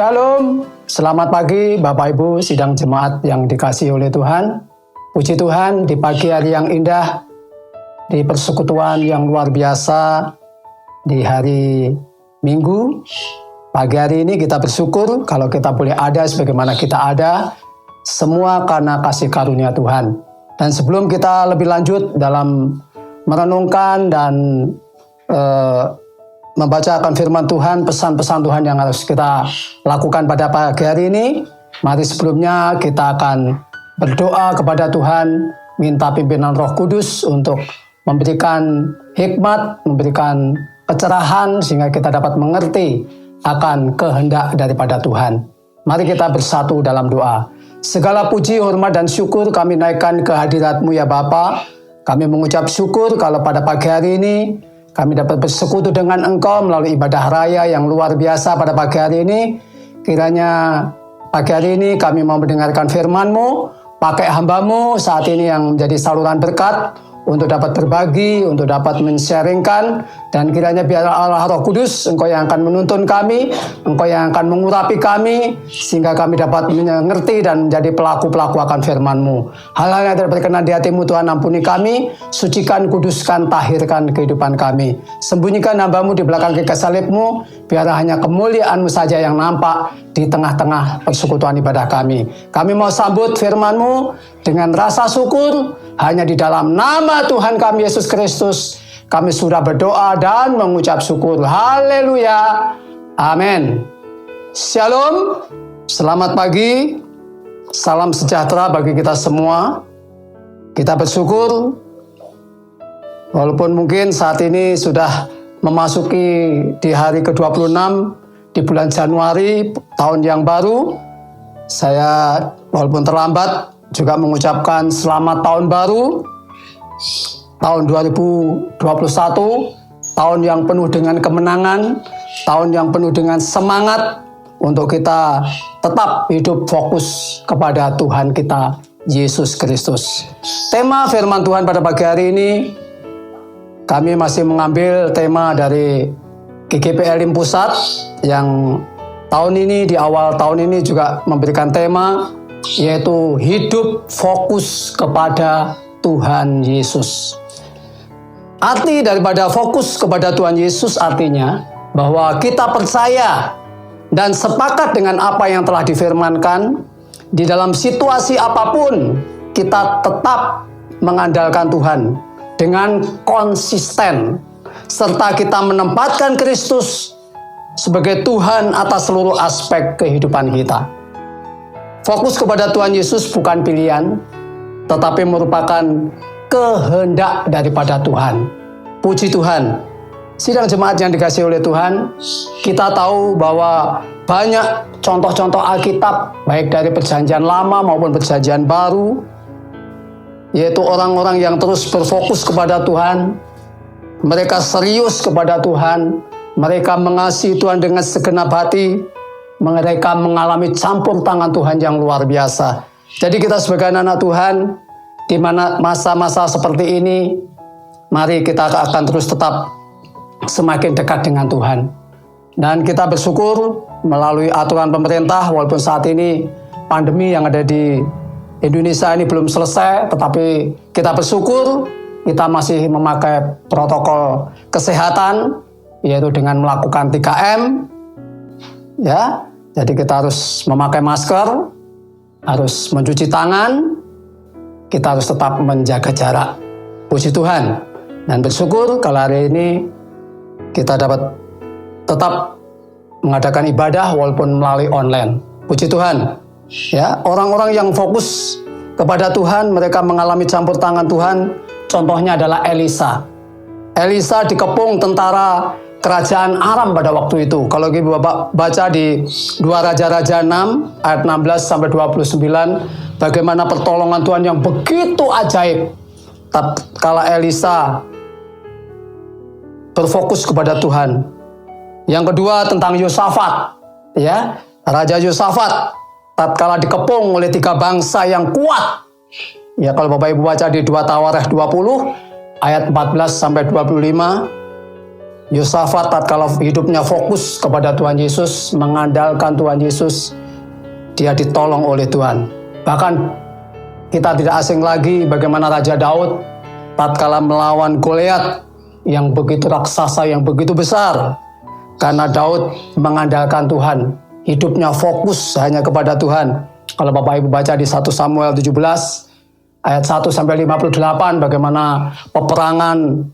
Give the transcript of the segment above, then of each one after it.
Shalom, selamat pagi Bapak Ibu sidang jemaat yang dikasihi oleh Tuhan. Puji Tuhan di pagi hari yang indah, di persekutuan yang luar biasa, di hari Minggu. Pagi hari ini kita bersyukur kalau kita boleh ada sebagaimana kita ada, semua karena kasih karunia Tuhan. Dan sebelum kita lebih lanjut dalam merenungkan dan membacakan firman Tuhan, pesan-pesan Tuhan yang harus kita lakukan pada pagi hari ini, mari sebelumnya kita akan berdoa kepada Tuhan, minta pimpinan Roh Kudus untuk memberikan hikmat, memberikan kecerahan sehingga kita dapat mengerti akan kehendak daripada Tuhan. Mari kita bersatu dalam doa. Segala puji, hormat, dan syukur kami naikkan ke hadirat-Mu ya Bapa. Kami mengucap syukur kalau pada pagi hari ini kami dapat bersekutu dengan Engkau melalui ibadah raya yang luar biasa pada pagi hari ini. Kiranya pagi hari ini kami mau mendengarkan firman-Mu, pakai hamba-Mu saat ini yang menjadi saluran berkat untuk dapat berbagi, untuk dapat men-sharingkan, dan kiranya biar Allah Roh Kudus, Engkau yang akan menuntun kami, Engkau yang akan mengurapi kami, sehingga kami dapat mengerti dan menjadi pelaku-pelaku akan firman-Mu. Hal-hal yang tidak berkenan di hati-Mu Tuhan, ampuni kami, sucikan, kuduskan, tahirkan kehidupan kami. Sembunyikan hamba-Mu di belakang kaki salib-Mu, biar hanya kemuliaan-Mu saja yang nampak di tengah-tengah persekutuan ibadah kami. Kami mau sambut firman-Mu dengan rasa syukur, hanya di dalam nama Tuhan kami Yesus Kristus, kami sudah berdoa dan mengucap syukur. Haleluya. Amin. Shalom. Selamat pagi. Salam sejahtera bagi kita semua. Kita bersyukur, walaupun mungkin saat ini sudah memasuki di hari ke-26 di bulan Januari tahun yang baru. Saya walaupun terlambat juga mengucapkan selamat tahun baru, tahun 2021, tahun yang penuh dengan kemenangan, tahun yang penuh dengan semangat untuk kita tetap hidup fokus kepada Tuhan kita, Yesus Kristus. Tema firman Tuhan pada pagi hari ini, kami masih mengambil tema dari GKP Elim Pusat yang tahun ini, di awal tahun ini juga memberikan tema, yaitu hidup fokus kepada Tuhan Yesus. Arti daripada fokus kepada Tuhan Yesus artinya bahwa kita percaya dan sepakat dengan apa yang telah difirmankan. Di dalam situasi apapun kita tetap mengandalkan Tuhan dengan konsisten, serta kita menempatkan Kristus sebagai Tuhan atas seluruh aspek kehidupan kita. Fokus kepada Tuhan Yesus bukan pilihan, tetapi merupakan kehendak daripada Tuhan. Puji Tuhan. Sidang jemaat yang dikasihi oleh Tuhan, kita tahu bahwa banyak contoh-contoh Alkitab, baik dari Perjanjian Lama maupun Perjanjian Baru, yaitu orang-orang yang terus berfokus kepada Tuhan. Mereka serius kepada Tuhan, mereka mengasihi Tuhan dengan segenap hati, mereka mengalami campur tangan Tuhan yang luar biasa. Jadi kita sebagai anak Tuhan, di mana masa-masa seperti ini, mari kita akan terus tetap semakin dekat dengan Tuhan. Dan kita bersyukur melalui aturan pemerintah, walaupun saat ini pandemi yang ada di Indonesia ini belum selesai, tetapi kita bersyukur kita masih memakai protokol kesehatan, yaitu dengan melakukan 3M, ya. Jadi kita harus memakai masker, harus mencuci tangan, kita harus tetap menjaga jarak. Puji Tuhan. Dan bersyukur kalau hari ini kita dapat tetap mengadakan ibadah walaupun melalui online. Puji Tuhan. Ya, orang-orang yang fokus kepada Tuhan, mereka mengalami campur tangan Tuhan. Contohnya adalah Elisa. Elisa dikepung tentara kerajaan Aram pada waktu itu. Kalau kita baca di 2 Raja-Raja 6 ayat 16 sampai 29, bagaimana pertolongan Tuhan yang begitu ajaib. Kala Elisa berfokus kepada Tuhan. Yang kedua tentang Yosafat, ya, Raja Yosafat tatkala dikepung oleh 3 bangsa yang kuat. Ya, kalau Bapak Ibu baca di 2 Tawarikh 20 ayat 14 sampai 25, Yosafat tatkala hidupnya fokus kepada Tuhan Yesus, mengandalkan Tuhan Yesus, dia ditolong oleh Tuhan. Bahkan kita tidak asing lagi bagaimana Raja Daud tatkala melawan Goliat yang begitu raksasa, yang begitu besar. Karena Daud mengandalkan Tuhan, hidupnya fokus hanya kepada Tuhan. Kalau Bapak Ibu baca di 1 Samuel 17 ayat 1 sampai 58 bagaimana peperangan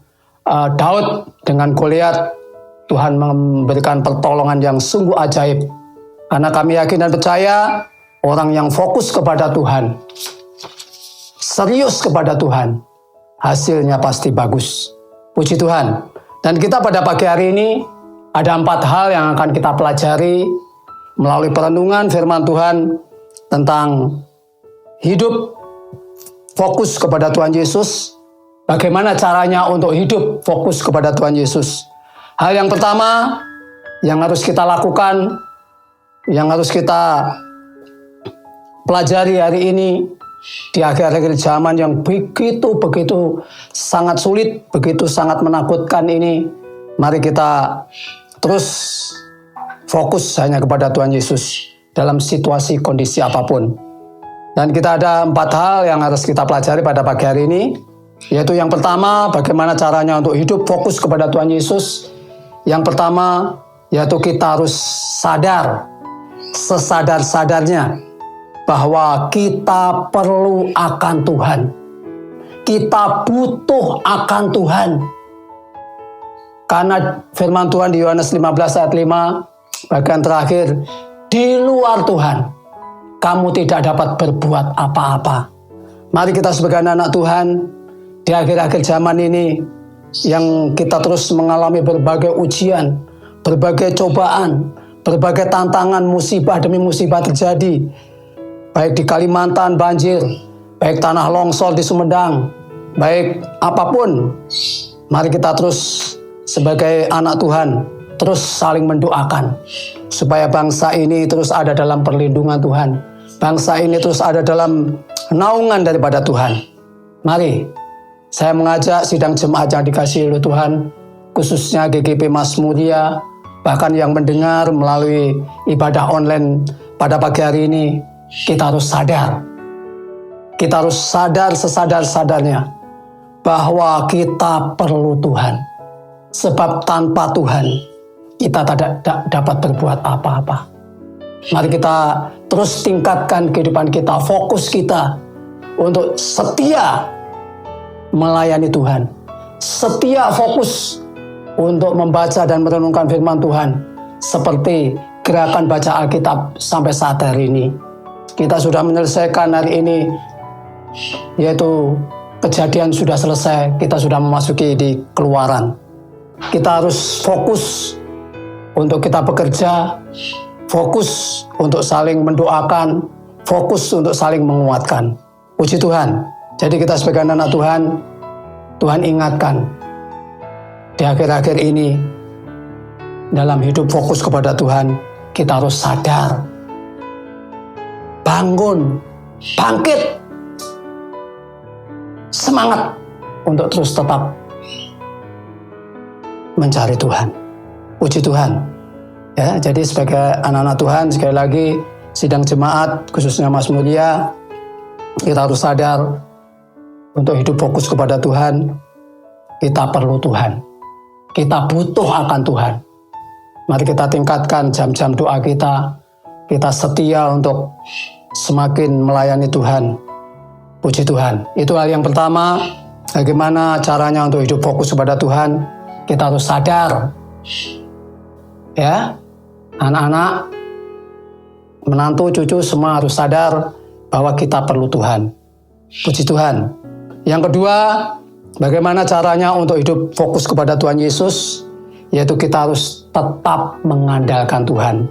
Daud dengan Goliat, Tuhan memberikan pertolongan yang sungguh ajaib. Karena kami yakin dan percaya orang yang fokus kepada Tuhan, serius kepada Tuhan, hasilnya pasti bagus. Puji Tuhan. Dan kita pada pagi hari ini ada 4 hal yang akan kita pelajari melalui perenungan firman Tuhan tentang hidup fokus kepada Tuhan Yesus. Bagaimana caranya untuk hidup fokus kepada Tuhan Yesus? Hal yang pertama yang harus kita lakukan, yang harus kita pelajari hari ini di akhir-akhir zaman yang begitu sangat sulit, begitu sangat menakutkan ini, mari kita terus fokus hanya kepada Tuhan Yesus dalam situasi kondisi apapun. Dan kita ada 4 hal yang harus kita pelajari pada pagi hari ini. Yaitu yang pertama, bagaimana caranya untuk hidup fokus kepada Tuhan Yesus. Yang pertama, yaitu kita harus sadar, sesadar-sadarnya, bahwa kita perlu akan Tuhan. Kita butuh akan Tuhan. Karena firman Tuhan di Yohanes 15 ayat 5, bagian terakhir, di luar Tuhan, kamu tidak dapat berbuat apa-apa. Mari kita sebagai anak Tuhan, di akhir-akhir zaman ini, yang kita terus mengalami berbagai ujian, berbagai cobaan, berbagai tantangan, musibah demi musibah terjadi. Baik di Kalimantan banjir, baik tanah longsor di Sumedang, baik apapun. Mari kita terus sebagai anak Tuhan, terus saling mendoakan. Supaya bangsa ini terus ada dalam perlindungan Tuhan. Bangsa ini terus ada dalam naungan daripada Tuhan. Mari, saya mengajak sidang jemaat yang dikasihi oleh Tuhan, khususnya GKP Mazmuria, bahkan yang mendengar melalui ibadah online pada pagi hari ini, kita harus sadar. Kita harus sadar sesadar-sadarnya bahwa kita perlu Tuhan. Sebab tanpa Tuhan, kita tidak dapat berbuat apa-apa. Mari kita terus tingkatkan kehidupan kita, fokus kita untuk setia melayani Tuhan, setia fokus untuk membaca dan merenungkan firman Tuhan, seperti gerakan baca Alkitab sampai saat hari ini. Kita sudah menyelesaikan hari ini, yaitu Kejadian sudah selesai, kita sudah memasuki di Keluaran. Kita harus fokus untuk kita bekerja, fokus untuk saling mendoakan, fokus untuk saling menguatkan. Puji Tuhan. Jadi kita sebagai anak Tuhan, Tuhan ingatkan di akhir-akhir ini dalam hidup fokus kepada Tuhan, kita harus sadar, bangun, bangkit, semangat untuk terus tetap mencari Tuhan. Puji Tuhan. Ya, jadi sebagai anak-anak Tuhan, sekali lagi sidang jemaat khususnya Mazmuria, kita harus sadar untuk hidup fokus kepada Tuhan. Kita perlu Tuhan. Kita butuh akan Tuhan. Mari kita tingkatkan jam-jam doa kita. Kita setia untuk semakin melayani Tuhan. Puji Tuhan. Itu hal yang pertama. Bagaimana caranya untuk hidup fokus kepada Tuhan? Kita harus sadar. Ya, anak-anak, menantu, cucu, semua harus sadar bahwa kita perlu Tuhan. Puji Tuhan. Yang kedua, bagaimana caranya untuk hidup fokus kepada Tuhan Yesus? Yaitu kita harus tetap mengandalkan Tuhan.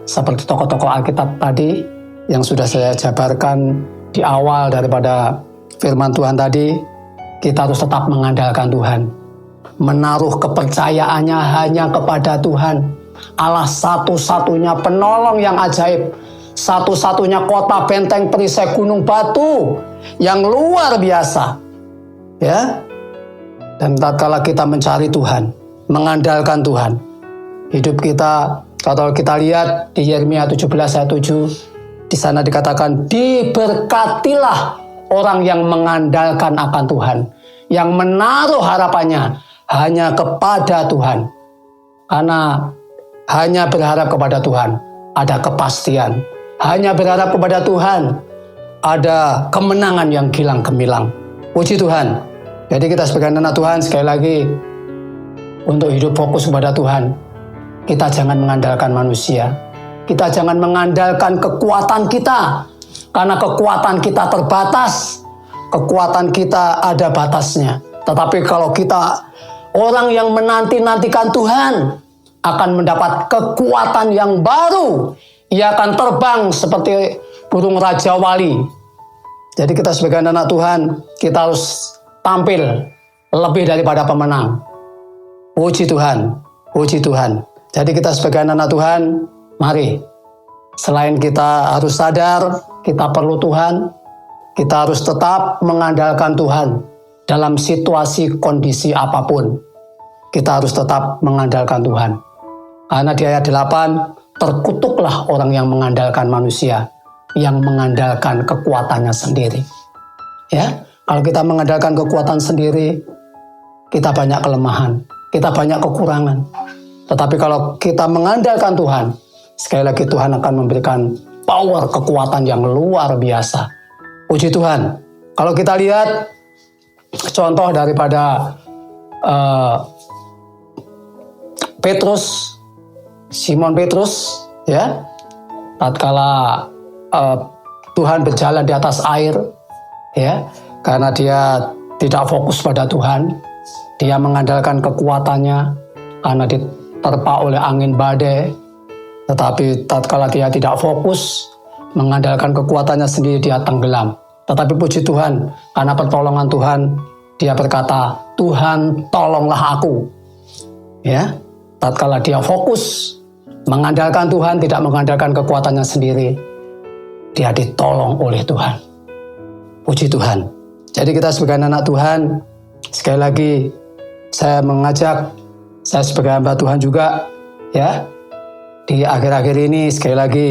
Seperti tokoh-tokoh Alkitab tadi yang sudah saya jabarkan di awal daripada firman Tuhan tadi, kita harus tetap mengandalkan Tuhan. Menaruh kepercayaannya hanya kepada Tuhan. Allah satu-satunya penolong yang ajaib. Satu-satunya kota benteng perisai gunung batu yang luar biasa. Ya. Dan tatkala kita mencari Tuhan, mengandalkan Tuhan. Hidup kita, kalau kita lihat di Yeremia 17 ayat 7, di sana dikatakan, diberkatilah orang yang mengandalkan akan Tuhan, yang menaruh harapannya hanya kepada Tuhan. Karena hanya berharap kepada Tuhan ada kepastian. Hanya berharap kepada Tuhan ada kemenangan yang gilang gemilang. Puji Tuhan. Jadi kita sebagai anak Tuhan, sekali lagi, untuk hidup fokus kepada Tuhan, kita jangan mengandalkan manusia. Kita jangan mengandalkan kekuatan kita. Karena kekuatan kita terbatas. Kekuatan kita ada batasnya. Tetapi kalau kita orang yang menanti-nantikan Tuhan, akan mendapat kekuatan yang baru. Ia akan terbang seperti burung Raja Wali. Jadi kita sebagai anak Tuhan, kita harus tampil lebih daripada pemenang. Puji Tuhan, puji Tuhan. Jadi kita sebagai anak Tuhan, mari. Selain kita harus sadar, kita perlu Tuhan, kita harus tetap mengandalkan Tuhan dalam situasi kondisi apapun. Kita harus tetap mengandalkan Tuhan. Karena di ayat 8, terkutuklah orang yang mengandalkan manusia, yang mengandalkan kekuatannya sendiri. Ya, kalau kita mengandalkan kekuatan sendiri, kita banyak kelemahan, kita banyak kekurangan. Tetapi kalau kita mengandalkan Tuhan, sekali lagi Tuhan akan memberikan power, kekuatan yang luar biasa. Puji Tuhan. Kalau kita lihat contoh daripada Petrus, Simon Petrus, ya, tatkala Tuhan berjalan di atas air, ya, karena dia tidak fokus pada Tuhan, dia mengandalkan kekuatannya, karena diterpa oleh angin badai. Tetapi tatkala dia tidak fokus mengandalkan kekuatannya sendiri, dia tenggelam. Tetapi puji Tuhan, karena pertolongan Tuhan, dia berkata, Tuhan tolonglah aku. Ya, tatkala dia fokus mengandalkan Tuhan, tidak mengandalkan kekuatannya sendiri, dia ditolong oleh Tuhan. Puji Tuhan. Jadi kita sebagai anak Tuhan, sekali lagi saya mengajak, saya sebagai hamba Tuhan juga, ya, di akhir-akhir ini sekali lagi,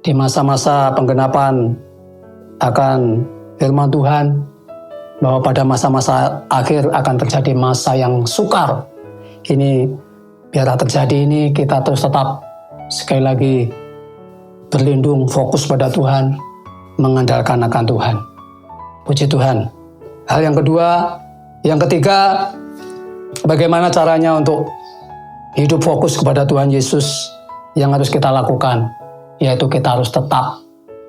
di masa-masa penggenapan akan firman Tuhan, bahwa pada masa-masa akhir akan terjadi masa yang sukar. Ini biar terjadi ini, kita terus tetap sekali lagi berlindung, fokus pada Tuhan, mengandalkan akan Tuhan. Puji Tuhan. Hal yang kedua, yang ketiga, bagaimana caranya untuk hidup fokus kepada Tuhan Yesus yang harus kita lakukan, yaitu kita harus tetap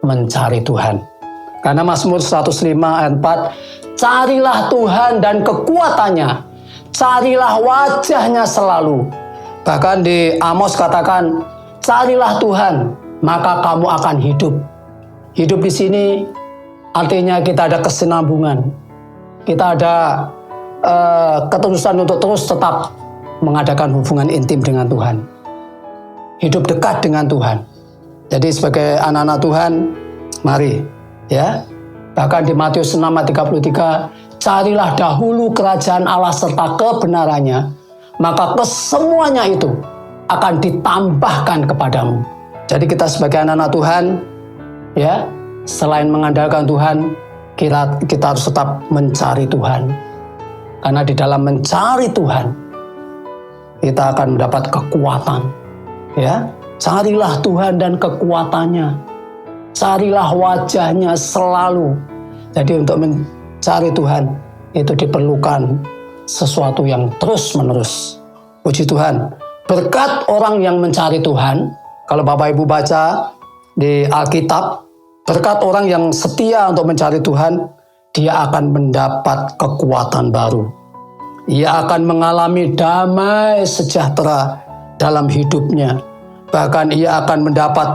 mencari Tuhan. Karena Mazmur 105 ayat 4, carilah Tuhan dan kekuatannya, carilah wajahnya selalu. Bahkan di Amos katakan, carilah Tuhan, maka kamu akan hidup. Hidup di sini artinya kita ada kesinambungan. Kita ada ketulusan untuk terus tetap mengadakan hubungan intim dengan Tuhan. Hidup dekat dengan Tuhan. Jadi sebagai anak-anak Tuhan, mari, ya. Bahkan di Matius 6 ayat 33, carilah dahulu kerajaan Allah serta kebenarannya, maka kesemuanya itu akan ditambahkan kepadamu. Jadi kita sebagai anak-anak Tuhan, ya, selain mengandalkan Tuhan, kita harus tetap mencari Tuhan. Karena di dalam mencari Tuhan, kita akan mendapat kekuatan. Ya, carilah Tuhan dan kekuatannya, carilah wajahnya selalu. Jadi untuk mencari Tuhan itu diperlukan sesuatu yang terus-menerus. Puji Tuhan. Berkat orang yang mencari Tuhan, kalau Bapak Ibu baca di Alkitab, berkat orang yang setia untuk mencari Tuhan, dia akan mendapat kekuatan baru. Ia akan mengalami damai sejahtera dalam hidupnya. Bahkan ia akan mendapat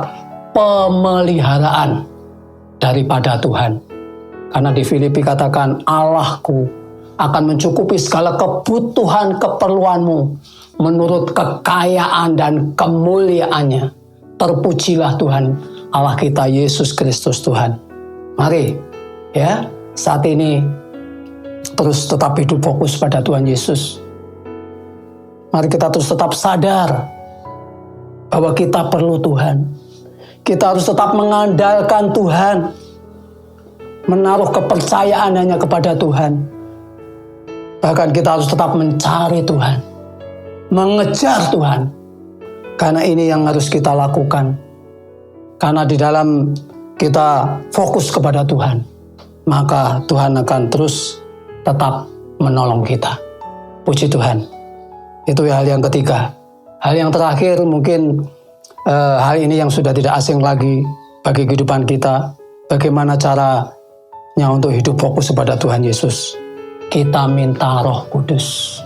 pemeliharaan daripada Tuhan. Karena di Filipi katakan, Allahku akan mencukupi segala kebutuhan keperluanmu menurut kekayaan dan kemuliaannya. Terpujilah Tuhan Allah kita Yesus Kristus Tuhan. Mari, ya, saat ini terus tetap hidup fokus pada Tuhan Yesus. Mari kita terus tetap sadar bahwa kita perlu Tuhan. Kita harus tetap mengandalkan Tuhan, menaruh kepercayaan hanya kepada Tuhan. Bahkan kita harus tetap mencari Tuhan, mengejar Tuhan. Karena ini yang harus kita lakukan. Karena di dalam kita fokus kepada Tuhan, maka Tuhan akan terus tetap menolong kita. Puji Tuhan. Itu hal yang ketiga. Hal yang terakhir mungkin hal ini yang sudah tidak asing lagi bagi kehidupan kita. Bagaimana caranya untuk hidup fokus kepada Tuhan Yesus? Kita minta Roh Kudus.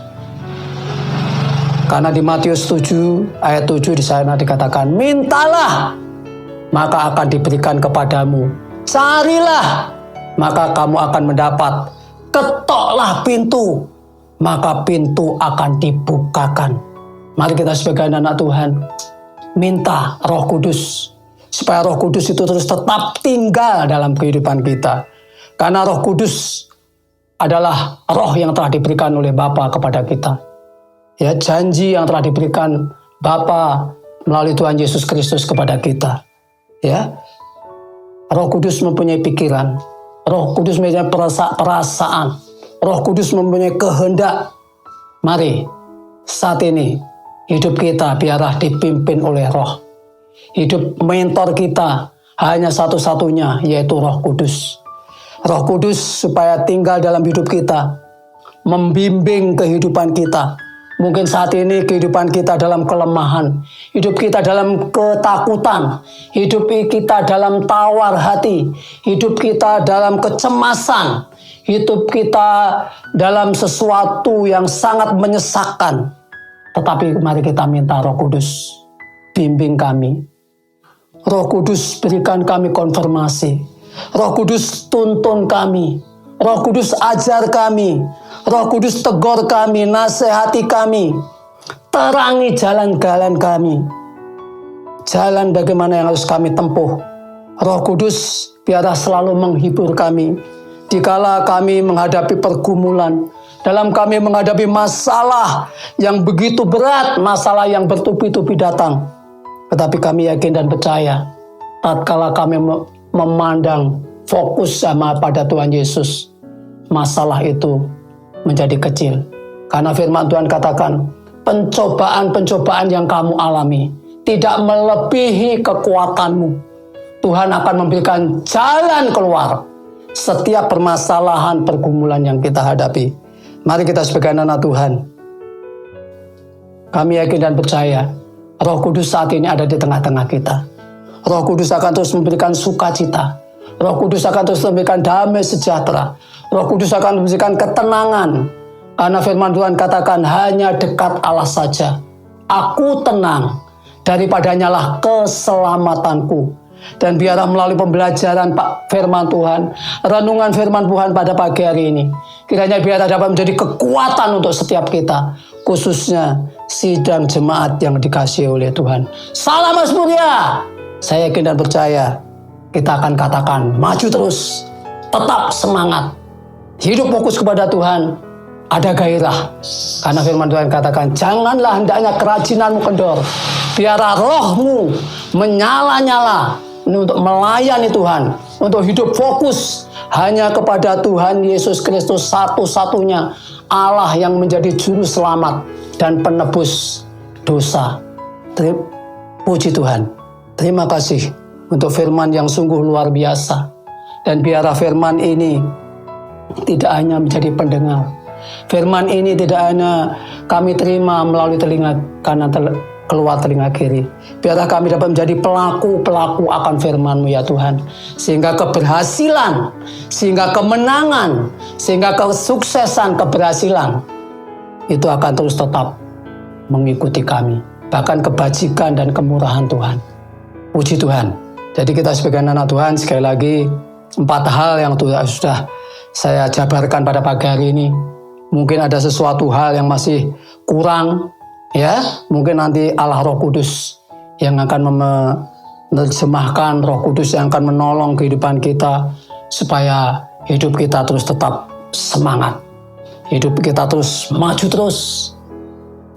Karena di Matius 7 ayat 7 di sana dikatakan, mintalah maka akan diberikan kepadamu. Carilah maka kamu akan mendapat. Ketoklah pintu maka pintu akan dibukakan. Mari kita sebagai anak Tuhan minta Roh Kudus, supaya Roh Kudus itu terus tetap tinggal dalam kehidupan kita. Karena Roh Kudus adalah roh yang telah diberikan oleh Bapa kepada kita. Ya, janji yang telah diberikan Bapa melalui Tuhan Yesus Kristus kepada kita. Ya, Roh Kudus mempunyai pikiran, Roh Kudus mempunyai perasaan, Roh Kudus mempunyai kehendak. Mari saat ini hidup kita biarlah dipimpin oleh Roh. Hidup mentor kita hanya satu-satunya, yaitu Roh Kudus. Roh Kudus supaya tinggal dalam hidup kita, membimbing kehidupan kita. Mungkin saat ini kehidupan kita dalam kelemahan, hidup kita dalam ketakutan, hidup kita dalam tawar hati, hidup kita dalam kecemasan, hidup kita dalam sesuatu yang sangat menyesakkan. Tetapi mari kita minta Roh Kudus, bimbing kami. Roh Kudus berikan kami konfirmasi. Roh Kudus tuntun kami. Roh Kudus ajar kami. Roh Kudus tegur kami, nasihati kami. Terangi jalan-jalan kami. Jalan bagaimana yang harus kami tempuh. Roh Kudus biarlah selalu menghibur kami. Dikala kami menghadapi pergumulan, dalam kami menghadapi masalah yang begitu berat, masalah yang bertubi-tubi datang. Tetapi kami yakin dan percaya, tatkala kami memandang fokus sama pada Tuhan Yesus, masalah itu menjadi kecil. Karena firman Tuhan katakan, pencobaan-pencobaan yang kamu alami tidak melebihi kekuatanmu. Tuhan akan memberikan jalan keluar setiap permasalahan pergumulan yang kita hadapi. Mari kita sebagai anak Tuhan, kami yakin dan percaya Roh Kudus saat ini ada di tengah-tengah kita. Roh Kudus akan terus memberikan sukacita. Roh Kudus akan terus memberikan damai sejahtera. Roh Kudus akan memberikan ketenangan. Karena firman Tuhan katakan, hanya dekat Allah saja aku tenang, daripadanya lah keselamatanku. Dan biarlah melalui pembelajaran firman Tuhan, renungan firman Tuhan pada pagi hari ini, kiranya biarlah dapat menjadi kekuatan untuk setiap kita, khususnya sidang jemaat yang dikasihi oleh Tuhan. Salam Mas Mulia. Saya yakin dan percaya kita akan katakan, maju terus, tetap semangat, hidup fokus kepada Tuhan, ada gairah. Karena firman Tuhan katakan, janganlah hendaknya kerajinanmu kendor, biarlah rohmu menyala-nyala untuk melayani Tuhan, untuk hidup fokus hanya kepada Tuhan Yesus Kristus satu-satunya Allah yang menjadi juru selamat dan penebus dosa. Puji Tuhan. Terima kasih untuk firman yang sungguh luar biasa. Dan biarlah firman ini tidak hanya menjadi pendengar. Firman ini tidak hanya kami terima melalui telinga kanan keluar telinga kiri. Biarlah kami dapat menjadi pelaku-pelaku akan firman-Mu ya Tuhan. Sehingga keberhasilan, sehingga kemenangan, sehingga kesuksesan, keberhasilan itu akan terus tetap mengikuti kami. Bahkan kebajikan dan kemurahan Tuhan. Puji Tuhan. Jadi kita sebagai anak Tuhan, sekali lagi 4 hal yang sudah saya jabarkan pada pagi hari ini. Mungkin ada sesuatu hal yang masih kurang, ya, mungkin nanti Allah Roh Kudus yang akan menerjemahkan, Roh Kudus yang akan menolong kehidupan kita supaya hidup kita terus tetap semangat, hidup kita terus maju terus,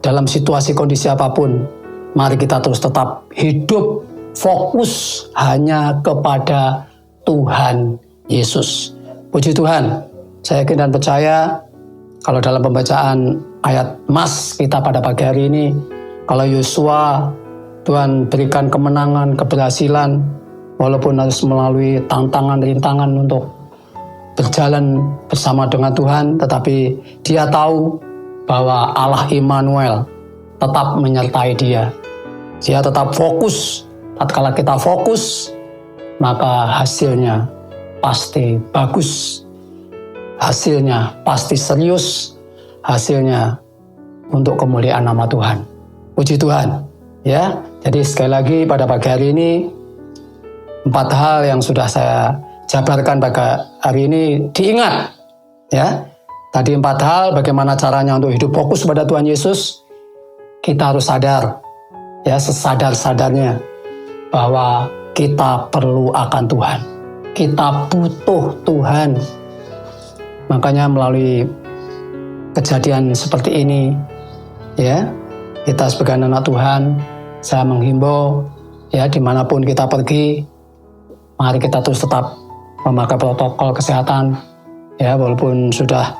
dalam situasi kondisi apapun, mari kita terus tetap hidup fokus hanya kepada Tuhan Yesus. Puji Tuhan, saya yakin dan percaya kalau dalam pembacaan ayat Mas kita pada pagi hari ini, kalau Yosua Tuhan berikan kemenangan, keberhasilan, walaupun harus melalui tantangan, rintangan untuk berjalan bersama dengan Tuhan, tetapi dia tahu bahwa Allah Immanuel tetap menyertai dia. Dia tetap fokus. Tatkala kita fokus, maka hasilnya pasti bagus. Hasilnya pasti serius. Hasilnya untuk kemuliaan nama Tuhan. Puji Tuhan. Ya, jadi sekali lagi pada pagi hari ini 4 hal yang sudah saya jabarkan pada hari ini diingat. Ya, tadi 4 hal bagaimana caranya untuk hidup fokus pada Tuhan Yesus. Kita harus sadar, ya sesadar-sadarnya bahwa kita perlu akan Tuhan. Kita butuh Tuhan. Makanya melalui kejadian seperti ini, ya kita sebagai anak Tuhan, saya menghimbau, ya dimanapun kita pergi, mari kita terus tetap memakai protokol kesehatan, ya walaupun sudah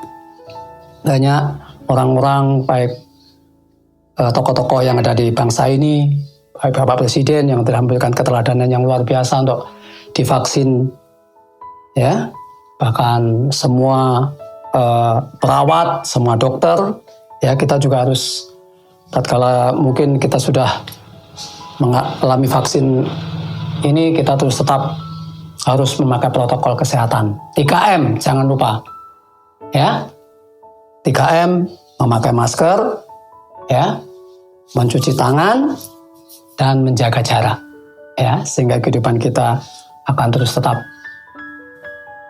banyak orang-orang baik tokoh-tokoh yang ada di bangsa ini, baik Bapak Presiden yang telah memberikan keteladanan yang luar biasa untuk divaksin, ya bahkan semua perawat, semua dokter, ya kita juga harus tatkala mungkin kita sudah mengalami vaksin ini, kita terus tetap harus memakai protokol kesehatan. 3M, jangan lupa. Ya. 3M, memakai masker, ya, mencuci tangan, dan menjaga jarak. Ya, sehingga kehidupan kita akan terus tetap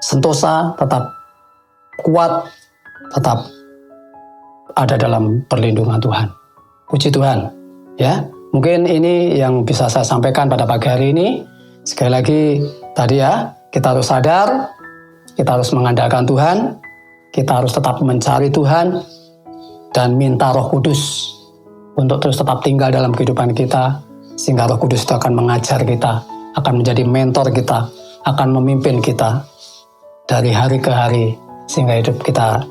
sentosa, tetap kuat, tetap ada dalam perlindungan Tuhan. Puji Tuhan. Ya, mungkin ini yang bisa saya sampaikan pada pagi hari ini. Sekali lagi tadi ya, kita harus sadar, kita harus mengandalkan Tuhan, kita harus tetap mencari Tuhan, dan minta Roh Kudus untuk terus tetap tinggal dalam kehidupan kita, sehingga Roh Kudus itu akan mengajar kita, akan menjadi mentor kita, akan memimpin kita dari hari ke hari, sehingga hidup kita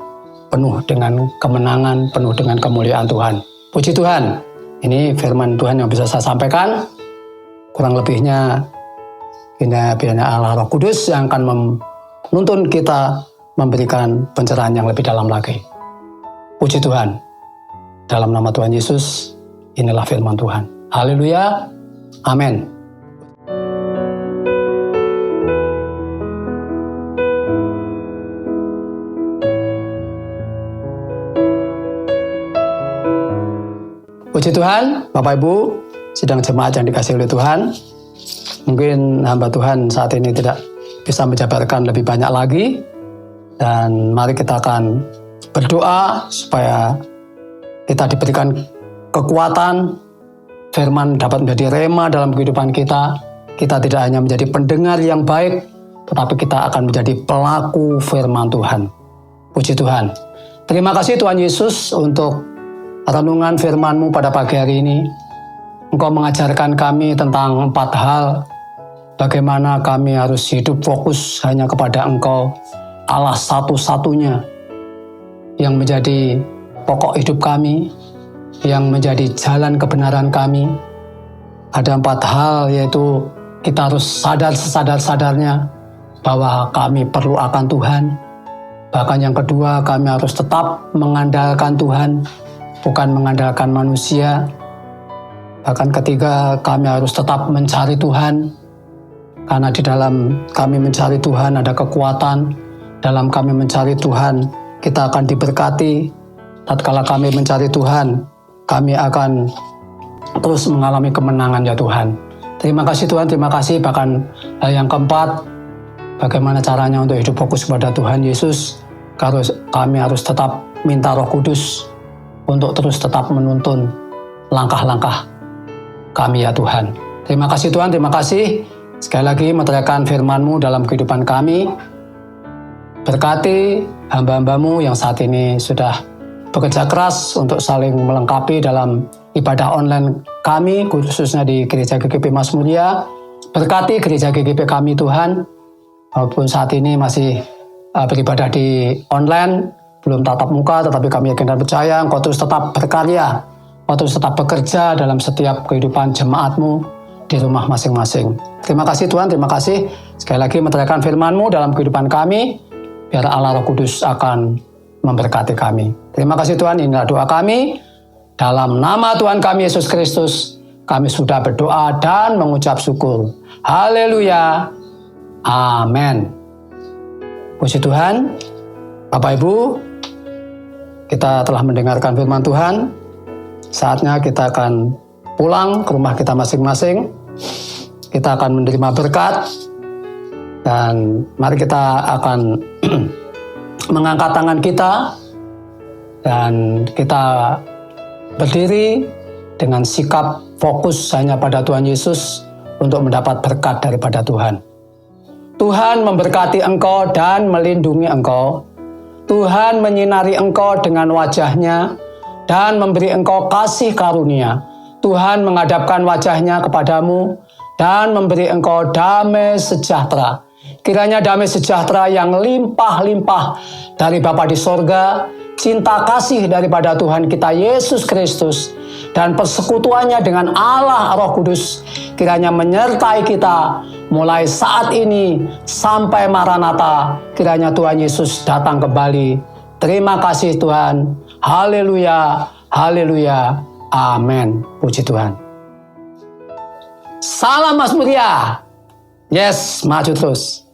penuh dengan kemenangan, penuh dengan kemuliaan Tuhan. Puji Tuhan, ini firman Tuhan yang bisa saya sampaikan. Kurang lebihnya biarnya Allah Roh Kudus yang akan menuntun kita, memberikan pencerahan yang lebih dalam lagi. Puji Tuhan. Dalam nama Tuhan Yesus, inilah firman Tuhan. Haleluya. Amin. Puji Tuhan, Bapak Ibu, sidang jemaat yang dikasihi oleh Tuhan. Mungkin hamba Tuhan saat ini tidak bisa menjabarkan lebih banyak lagi. Dan mari kita akan berdoa supaya kita diberikan kekuatan, firman dapat menjadi rema dalam kehidupan kita. Kita tidak hanya menjadi pendengar yang baik, tetapi kita akan menjadi pelaku firman Tuhan. Puji Tuhan. Terima kasih Tuhan Yesus untuk renungan firman-Mu pada pagi hari ini. Engkau mengajarkan kami tentang 4 hal. Bagaimana kami harus hidup fokus hanya kepada Engkau, Allah satu-satunya, yang menjadi pokok hidup kami, yang menjadi jalan kebenaran kami. Ada 4 hal, yaitu kita harus sadar sesadar-sadarnya bahwa kami perlu akan Tuhan. Bahkan yang kedua, kami harus tetap mengandalkan Tuhan, bukan mengandalkan manusia. Bahkan ketiga, kami harus tetap mencari Tuhan, karena di dalam kami mencari Tuhan ada kekuatan. Dalam kami mencari Tuhan, kita akan diberkati. Tatkala kami mencari Tuhan, kami akan terus mengalami kemenangan ya Tuhan. Terima kasih Tuhan, terima kasih. Bahkan hal yang keempat, bagaimana caranya untuk hidup fokus kepada Tuhan Yesus. Kami harus tetap minta Roh Kudus untuk terus tetap menuntun langkah-langkah kami ya Tuhan. Terima kasih Tuhan, terima kasih. Sekali lagi menerangkan firman-Mu dalam kehidupan kami. Berkati hamba-hamba-Mu yang saat ini sudah bekerja keras untuk saling melengkapi dalam ibadah online kami, khususnya di Gereja GGP Mas Mulia. Berkati Gereja GGP kami Tuhan, walaupun saat ini masih beribadah di online, belum tatap muka, tetapi kami yakin dan percaya Engkau terus tetap berkarya, Engkau terus tetap bekerja dalam setiap kehidupan jemaat-Mu di rumah masing-masing. Terima kasih Tuhan, terima kasih. Sekali lagi menerangkan firman-Mu dalam kehidupan kami, biar Allah Roh Kudus akan memberkati kami. Terima kasih Tuhan, inilah doa kami. Dalam nama Tuhan kami Yesus Kristus, kami sudah berdoa dan mengucap syukur. Haleluya. Amin. Puji Tuhan. Bapak Ibu, kita telah mendengarkan firman Tuhan. Saatnya kita akan pulang ke rumah kita masing-masing. Kita akan menerima berkat. Dan mari kita akan mengangkat tangan kita dan kita berdiri dengan sikap fokus hanya pada Tuhan Yesus untuk mendapat berkat daripada Tuhan. Tuhan memberkati engkau dan melindungi engkau. Tuhan menyinari engkau dengan wajah-Nya dan memberi engkau kasih karunia. Tuhan menghadapkan wajah-Nya kepadamu dan memberi engkau damai sejahtera. Kiranya damai sejahtera yang limpah-limpah dari Bapa di sorga, cinta kasih daripada Tuhan kita Yesus Kristus, dan persekutuannya dengan Allah Roh Kudus, kiranya menyertai kita mulai saat ini sampai Maranatha. Kiranya Tuhan Yesus datang kembali. Terima kasih Tuhan. Haleluya, haleluya, amin. Puji Tuhan. Salam Mas Mulia. Yes, maju terus.